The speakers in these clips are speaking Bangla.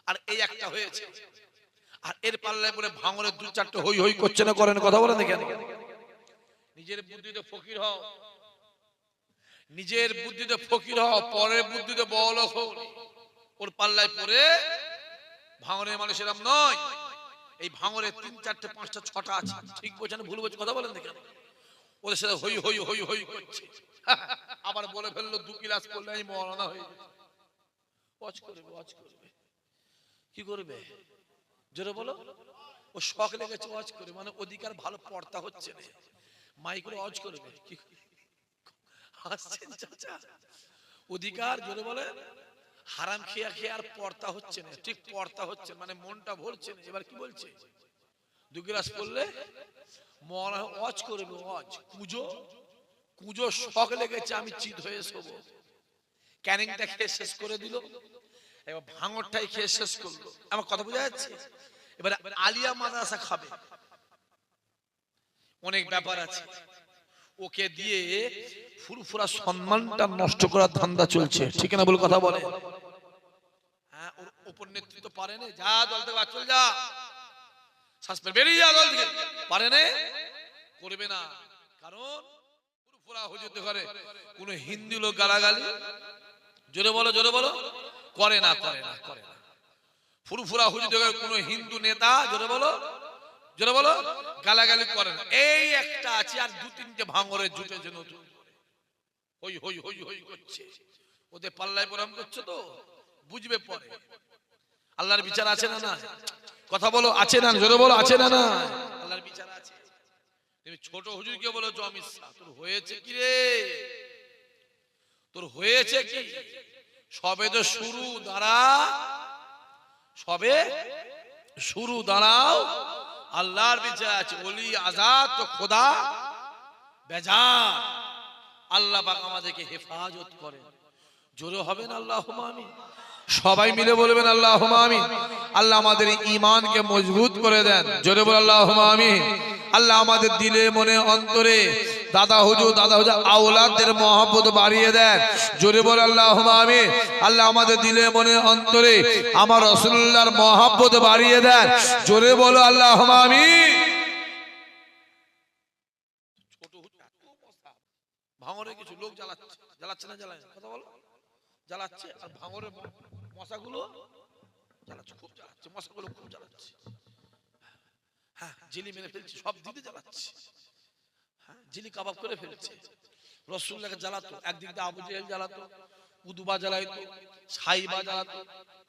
আর এই একটা হয়েছে, আর এর পাল্লায় পরে ভাঙরের দু চারটে হই হই করছে না, করেন কথা বলেন কেন? নিজের বুদ্ধিতে ফকির হও, নিজের বুদ্ধিতে ফকির হও, পরের বুদ্ধিতে বড়লোক হও। ওর পাল্লায় পরে ভাঙরের মানুষ এরকম নয়। এই ভাঙরের 3 4টে 5টা 6টা আছে, ঠিক বলছেন ভুল বলছেন কথা বলেন দেখেন। ওদের সাথে হই হই হই হই করছে, আবার বলে ফেললো 2 ক্লাস করলে আমি মওলানা হয়ে যাবো। ওয়াজ করবে, ওয়াজ করবে, কি করবে জোরে বলো? ও শখ লেগেছে ওয়াজ করে, মানে অধিকার ভালো পড়তা হচ্ছে না, মাইক করে ওয়াজ করবে। কি হাসছেন চাচা? অধিকার জোরে বলে, হারাম খেয়া খেয়ে আর পড়তা হচ্ছে না, ঠিক পড়তা হচ্ছে মানে মনটা ভরছে না। এবার কি বলছে? 2 গ্লাস পড়লে মওলানা ওয়াজ করবে, ওয়াজ। কুজো কুজো শখ লেগেছে আমি চিত হয়ে শোবো, ক্যানিংটা খেয়ে শেষ করে দিল, এবার ভাঙরটাই খেয়ে শেষ করলো। আমার কথা বোঝা যাচ্ছে? এবার আলিয়া মাদ্রাসা খাবে, অনেক ব্যাপার আছে, ওকে দিয়ে ফুরফুরা সম্মানটা নষ্ট করার ধান্দা চলছে, ঠিক না বলে কথা বলে? হ্যাঁ, ওর উপর নেতৃত্ব পারে না, যা দল থেকে চল যা, শাসপের বেরিয়ে যা দল থেকে, পারে না, করবে না। কারণ ফুরফুরা হুজুরদের ঘরে কোন হিন্দু লোক গালাগালি জোরে বলো, জোরে বলো, করে না, করে না, করে না। ফুরফুরা হুজুরদের ঘরে কোন হিন্দু নেতা জোরে বলো, জোরে বলো, গালাগালি করে না। এই একটা আছে, আর 2-3টে ভাঙরের জুটেছে নতুন, হই হই হই হই করছে। ওদের পাল্লায় পরাম করছে তো বুঝবে পরে। আল্লাহর বিচার আছে না না? কথা বলো, আছে না? জোরে বলো, আছে না না? আল্লাহর বিচার আছে। তুমি ছোট হুজুরকে বলেছো আমি, তোর হয়েছে কি রে? তোর হয়েছে কি? সবে তো শুরু, দাঁড়া, সবে শুরু, দাঁড়াও, আল্লাহর বিচার আছে। ওলি আজাদ তো খোদা বেজার। আল্লাহ পাক আমাদেরকে হেফাজত করেন। জোরে হবেন আল্লাহুম্মা আমিন, সবাই মিলে বলবেন আল্লাহুম্মা আমিন। আল্লাহ আমাদের ঈমানকে মজবুত করে দেন, জোরে বল আল্লাহুম্মা আমিন। আল্লাহ আমাদের দিলে মনে অন্তরে দাদা হুজুর আওলাদদের মহব্বত বাড়িয়ে দেন, জোরে বল আল্লাহুম্মা আমিন। আল্লাহ আমাদের দিলে মনে অন্তরে আমার রাসূলুল্লাহর মহব্বত বাড়িয়ে দেন, জোরে বলো আল্লাহুম্মা আমিন। ছোট হুজুর এত মশা, ভাঙরে কিছু লোক জ্বালাচ্ছে, জ্বালাচ্ছে না জ্বালায় কথা বলো, জ্বালাচ্ছে। আর ভাঙরের মশাগুলো জ্বালাচ্ছে, খুব জ্বালাচ্ছে, মশাগুলো খুব জ্বালাচ্ছে। হ্যাঁ, জিলি মেরে ফেলছে, সব দিতে জ্বালাচ্ছে। হ্যাঁ, জিলি কাবাব করে ফেলছে। রাসূলুল্লাহকে জ্বালাতো, একদিক দিয়ে আবু জেহেল জ্বালাতো, উদবা জ্বালাইতো, সাইবা জ্বালাতো,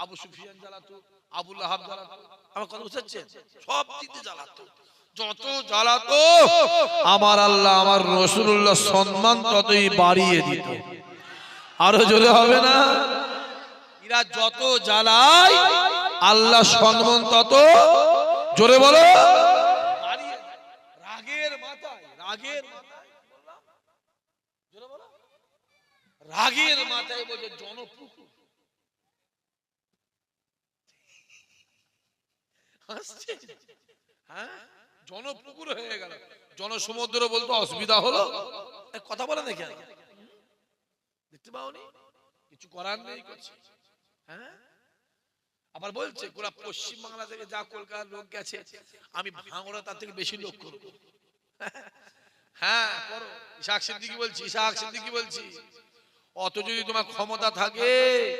আবু সুফিয়ান জ্বালাতো, আবু লাহাব জ্বালাতো। আমার কথা বুঝছেন? সব দিতে জ্বালাতো। যত জ্বালাতো আমার আল্লাহ আমার রাসূলুল্লাহ সম্মান ততই বাড়িয়ে দিত। আরো জোরে হবে না? এরা যত জ্বালায় আল্লাহ সম্মান তত জোরে বলো বাড়িয়ে। রাগের মাথায়, রাগের মাথায় বললাম, জোরে বলো, রাগের মাথায় বলছে জনপুকুর। হাসছে? হ্যাঁ, জনপুকুর হয়ে গেল, জনসমুদ্র বলতে অসুবিধা হলো। কথা বলে দেখে দেখতে পাওনি, কিছু করার নেই করছে। হ্যাঁ, আবার বলছে গোটা পশ্চিম বাংলা থেকে যা কলকাতার লোক গেছে আমি ভাঙড়া তার থেকে বেশি লোক করব। হ্যাঁ করো, ইসাক সিদ্দিকী বলছি, ইসাক সিদ্দিকী বলছি, অত যদি তোমার ক্ষমতা থাকে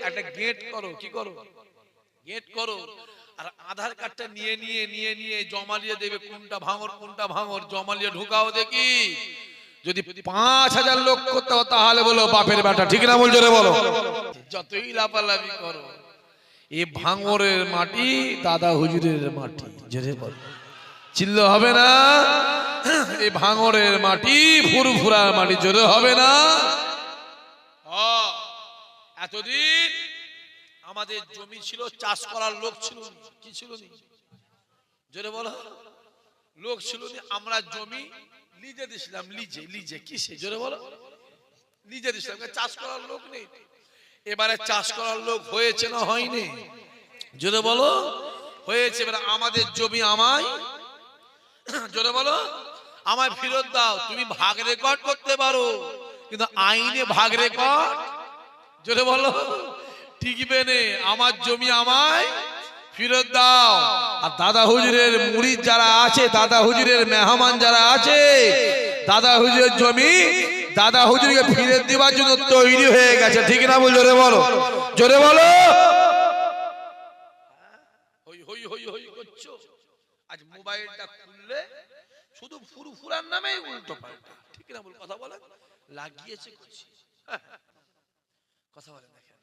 একটা গেট করো, কি করো, গেট করো, আর আধার কার্ডটা নিয়ে নিয়ে নিয়ে নিয়ে জমালিয়ে দেবে কোনটা ভাঙর কোনটা ভাঙর, জমালিয়ে ঢুকাও দেখি। যদি 5000 লোক করতে হতো তাহলে বলো বাপের বেটা, ঠিক না বলছো রে বলো? যতই লাপালাপি করো, এই ভাঙরের মাটি দাদা হুজুরের মাটি, জোরে বল, চিল্লো হবে না? এই ভাঙরের মাটি ফুরফুরার মাটি, জোরে হবে না? এতদিন আমাদের জমি ছিল, চাষ করার লোক ছিল, কি ছিল নি, জোরে বলো, লোক ছিল নি। আমরা জমি লিজে দিছিলাম, লিজে, লিজে কিসে, জোরে বলো, লিজে দিছিলাম, চাষ করার লোক নেই। এবারে চাষ করার লোক হয়েছে না হয়নি, জোরে বলো, হয়েছে। এবারে আমাদের জমি আমায়, জোরে বলো, আমায় ফেরত দাও। তুমি ভাগ রেকর্ড করতে পারো, কিন্তু আইনে ভাগ রেকর্ড, জোরে বলো, টিকবে না। আমার জমি আমায় ফেরত দাও। আর দাদা হুজুরের মুরিদ যারা আছে, দাদা হুজুরের মেহমান যারা আছে, দাদা হুজুরের জমি দাদা হুজুরকে ফেরত দেওয়ার জন্য তৈরি হয়ে গেছে। ঠিক না বল? জোরে বলো, জোরে বলো। হই হই হই হই করছো। আজ মোবাইলটা খুললে শুধু ফুরফুরার নামে উল্টো পাল্টা। ঠিক না বল? কথা বলে লাগিয়েছে করছি, কথা বলে না কেন?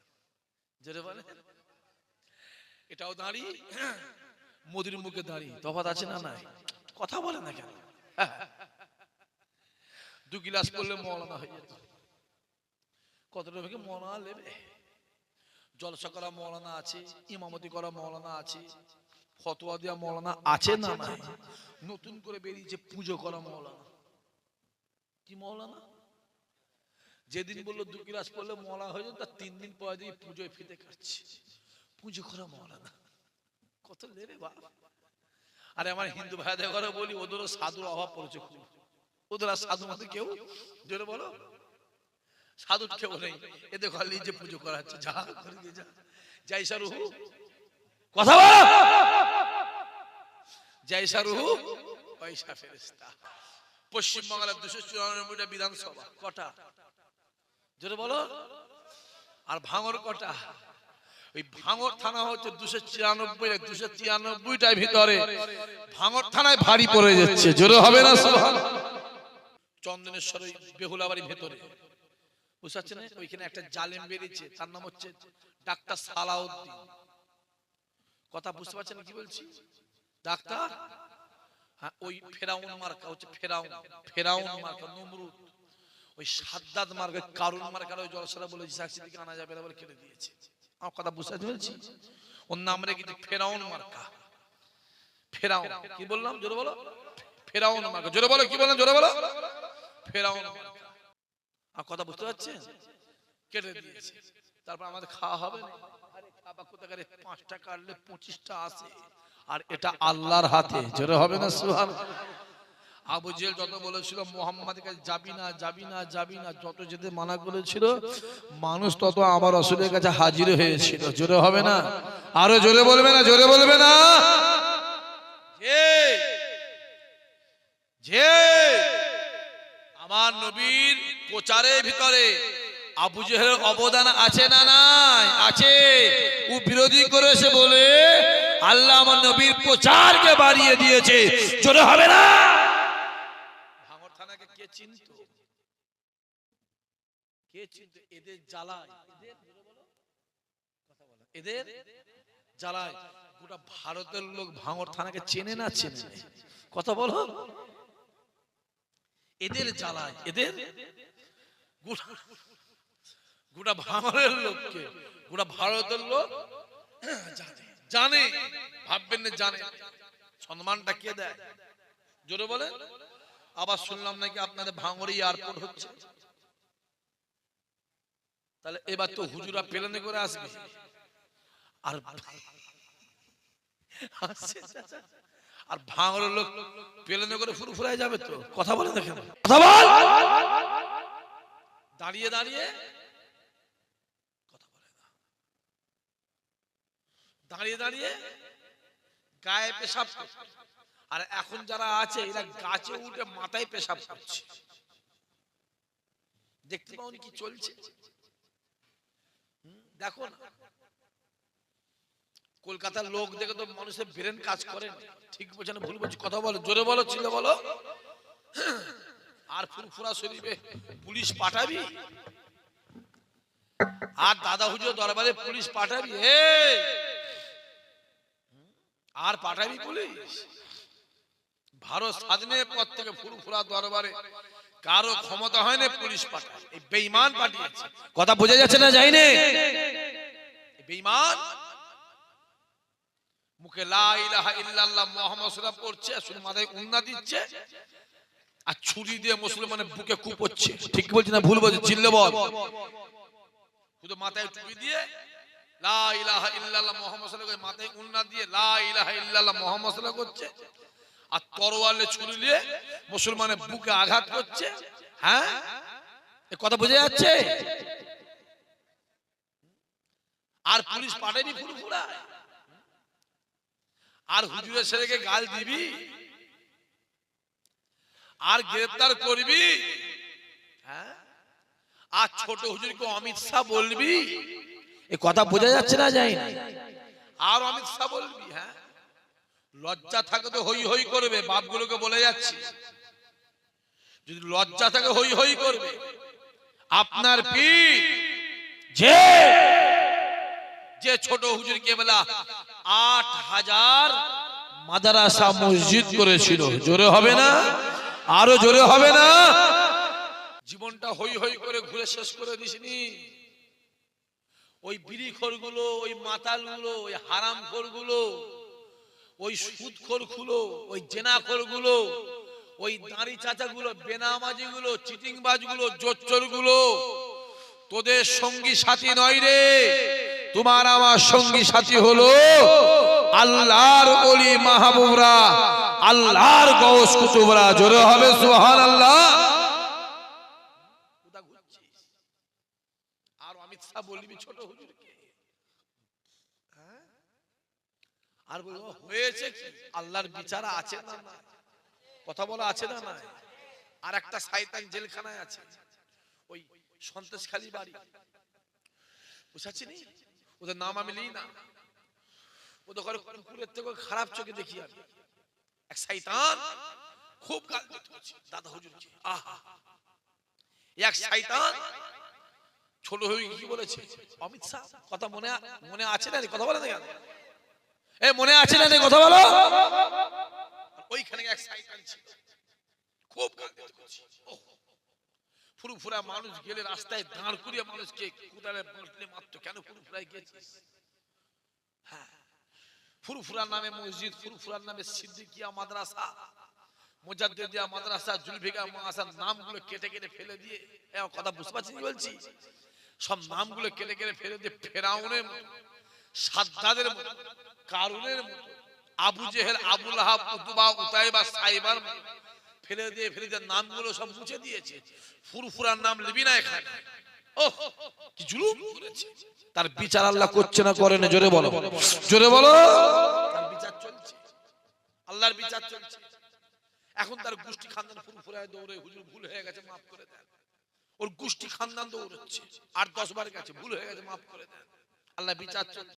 জোরে বলে। এটাও দাঁড়ি, মোদির মুখে দাঁড়ি, তফাৎ আছে না নাই? কথা বলে না কেন? দু গিলাস করলে মৌলানা হয়ে যেত। কতটা ভেবে মৌলানা নেবে? জলসা করা মৌলানা আছে, ইমামতি করা মৌলানা আছে, ফতোয়া দেওয়া মৌলানা আছে না নাই? নতুন করে বেরিয়েছে পুজো করা মৌলানা। কি মৌলানা? যেদিন বললো দু গিলাস করলে মৌলানা হয়ে যেত, তার 3 দিন পরে দিয়ে পুজোয় ফিতে কাটছে। পুজো করা মৌলানা কত লেরে বাপ। আরে আমার হিন্দু ভাইদের ঘরে বলি, ওদেরও সাধুর অভাব পড়েছে খুব। ওদের আর সাধু মাধু কেউ, জোরে বলো, সাধু কেউ নেই। এদের খালি যে পুজো করা হচ্ছে, যা করে দিয়ে যা। জয়সা রুহু, কথা বলো, জয়সা রুহু পয়সা ফেরেশতা। পশ্চিমবাংলার 294টা বিধানসভা কটা? জোরে বলো। আর ভাঙর কটা? ওই ভাঙর থানা হচ্ছে 293টার ভিতরে ভাঙর থানায় ভারী পড়ে যাচ্ছে। জোরে হবে না সুবহানাল্লাহ? চন্দনেশ্বর ওই বেহুলাবাড়ির ভেতরে, বুঝতে পারছেন? ওইখানে একটা জালেম বেরিয়েছে, তার নাম হচ্ছে ডাক্তার সালাউদ্দিন। কথা বুঝতে পারছেন কি বলছি? ডাক্তার, হ্যাঁ, ওই ফেরাউন মার্কা হচ্ছে ফেরাউন, ফেরাউন মার্কা নমরুদ। ওই সাদ্দাত মার্কা কারুন মার্কার ওই জলসারা বলে সাক্ষী দিকে আনা যাবে না বলে কেটে দিয়েছে। আমার কথা বুঝতে পেরেছি? ওর নাম রেখেছে ফেরাউন মার্কা। ফেরাউন, কি বললাম? জোরে বলো, ফেরাউন মার্কা। জোরে বলো, কি বললাম? জোরে বলো, ফেরাউন মার্কা। আর কথা বুঝতে পারছেন? কেটে দিয়েছে। তারপর আমাদের খাওয়া হবে না। আরে খাবা কোথাকারে? 5টা কাটলে 25টা আসে, আর এটা আল্লাহর হাতে। জোরে হবে না সুবহানাল্লাহ? আবু জেহেল যত বলেছিল মুহাম্মাদের কাছে যাবি না, যাবি না, যাবি না, যত যেতে মানা করেছিল, মানুষ তত আমার রাসূলের কাছে হাজির হয়েছিল। জোরে হবে না? আরো জোরে বলবে না? জোরে বলবে না? যে আমার নবীর প্রচারের ভিতরে আবু জেহেলের অবদান আছে না নাই? আছে। ও বিরোধী করেছে বলে আল্লাহ আমার নবীর প্রচারকে বাড়িয়ে দিয়েছে। জোরে হবে না? ভাঙর থানাকে কে চিনত? কে চিনত? এদের জ্বালায়, এদের জ্বালায় গোটা ভারতের লোক ভাঙর থানাকে চেনে না চেনে? কথা বলো। এদের জ্বালায়, এদের গোটা ভাঙরের লোককে, গোটা ভারতের লোক জানে, ভাববেন না জানে। সম্মানটা কে দেয়? জোরে বলে। আবার শুনলাম নাকি আপনাদের ভাঙরে এয়ারপোর্ট হচ্ছে। তাহলে এবার তো হুজুরা প্লেনে করে আসবে। আর আর ভাঙরের লোক প্লেনে করে ফুরফুরায় যাবে তো। কথা বলে দেখেন, কথা বল। দাঁড়িয়ে দাঁড়িয়ে কথা বলে না, দাঁড়িয়ে দাঁড়িয়ে গায়ে পেশাব। আর এখন যারা আছে এরা গাছে উঠে মাথায় পেশাব করছে। দেখতে পাওনি কি চলছে? দেখো না, কলকাতার লোক দেখে তো মানুষের ব্রেন কাজ করে না। ঠিক বলছে না ভুল বলছি? কথা বলো, জোরে বলো, ছিল বলো। আর ফুরফুরা শরীফে পুলিশ পাঠাবি? আর দাদা হুজুর দরবারে পুলিশ পাঠাবি? আর পাঠাবি পুলিশ? ভারত স্বাধীনের পর থেকে ফুরফুরা দরবারে কারো ক্ষমতা হয় না পুলিশ পাঠায়। এই বেঈমান পাঠিয়েছে। কথা বোঝা যাচ্ছে না? যায়নি বেঈমান মুখে লা ইলাহা ইল্লাল্লাহ মুহাম্মাদুর রাসূলুল্লাহ পড়ছে, শুধু মাথায় উন্না দিচ্ছে আর ছুরি দিয়ে মুসলমানের বুকে কুপোচ্ছে। ঠিক বলছি না ভুল বলছি? চিল্লে বল। শুধু মাথায় টুপি দিয়ে লা ইলাহা ইল্লাল্লাহ মুহাম্মাদুর রাসূলুল্লাহ, মাথায় উন্না দিয়ে লা ইলাহা ইল্লাল্লাহ মুহাম্মাদুর রাসূলুল্লাহ করছে, আর তরোয়ালে ছুরি দিয়ে মুসলমানের বুকে আঘাত করছে। হ্যাঁ, এই কথা বোঝা যাচ্ছে? আর পুলিশ পাঠায়নি ফুরফুরা? আর হুজুরের ছেলেকে গাল দিবি আর গ্রেফতার করবি, হ্যাঁ, আর ছোট হুজুরকে অমিত শাহ বলবি, এই কথা বোঝা যাচ্ছে না? যায় না? আর অমিত শাহ বলবি, হ্যাঁ, লজ্জা থাকে তো হই হই করবে, বাপগুলোকে বলে যাচ্ছি, যদি লজ্জা থাকে হই হই করবে। আপনার পীর যে যে ছোট হুজুরকে বলা 8000 মাদ্রাসা মসজিদ করেছিল, জোরে হবে না? আরো জোরে হবে না? জীবনটা হই হই করে ঘুরে শেষ করে দিসনি। ওই বিড়িখোরগুলো, ওই মাতালগুলো, ওই হারামখোরগুলো, ওই সুদখোরগুলো, ওই জেনাখোরগুলো, ওই দাঁড়ি চাচাগুলো, বেনামাজিগুলো, চিটিংবাজগুলো, জোচ্চোরগুলো তোদের সঙ্গী সাথী নয় রে। তোমার আমার সঙ্গী সাথী হলো আল্লাহর ওলি মাহবুবরা, আল্লাহর গৌস কুতুবরা। জোরে হবে সুবহানাল্লাহ। আর অমিত শাহ বলবি ছোট হুজুরকে, আর বলবো হয়েছে কি, আল্লাহর বিচার আছে না না, কথা বলা আছে না না। আর একটা শয়তান জেলখানায় আছে, ওই সন্তেশখালী বাড়ি, বুঝাচ্ছি নি, ওদের নাম আমি নিই না, ওদের ঘরে কুকুরের থেকে খারাপ চোখে দেখি আমি। এক শয়তান খুব গাল দিত দাদা হুজুরকে, আহা, এক শয়তান ছোট হয়ে কি বলেছে, অমিত শাহ কথা মনে আছে না? কথা বলে না কেন? এ মনে আছে না? কথা বলো। ওইখানে এক শয়তান ছিল, খুব গাল দিত। ফুরফুরা মানুষ গেলে রাস্তায় দাঁড় করিয়ে মানুষকে কোদালে বাঁটলে মারতো। কেন ফুরফুরায় গেছিস? হ্যাঁ, ফুরফুরার নামে মসজিদ, ফুরফুরার নামে সিদ্দিকিয়া মাদ্রাসা, মুজাদ্দিদিয়া মাদ্রাসা, জুলফিকার মাদ্রাসার নামগুলো কেটে কেটে ফেলে দিয়ে, কথা বুঝতে পারছিস বলছি, সব নামগুলো কেটে কেটে ফেলে দিয়ে ফেরাউনের মতো, সাদ্দাদের মতো, কারুনের মতো, Abu Jahel, Abu Lahab, Utba, Utaiba, সাইবার ফেলে দিয়ে নামগুলো সব মুছে দিয়েছে। ফুরফুরার নাম লিবি না এখানে। ওহ, কি জুলুম করেছে! তার বিচার আল্লাহ করছে না করে না? জোরে বলো, জোরে বলো। তার বিচার চলছে, আল্লাহর বিচার চলছে। এখন তার গোষ্ঠী খানদান ফুরফুরায় দৌড়ে, হুজুর ভুল হয়ে গেছে মাফ করে দেন। ওর গোষ্ঠী খানদান দৌড়চ্ছে, 8-10 বার গেছে, ভুল হয়ে গেছে মাফ করে দেন। আল্লাহ বিচার চলছে।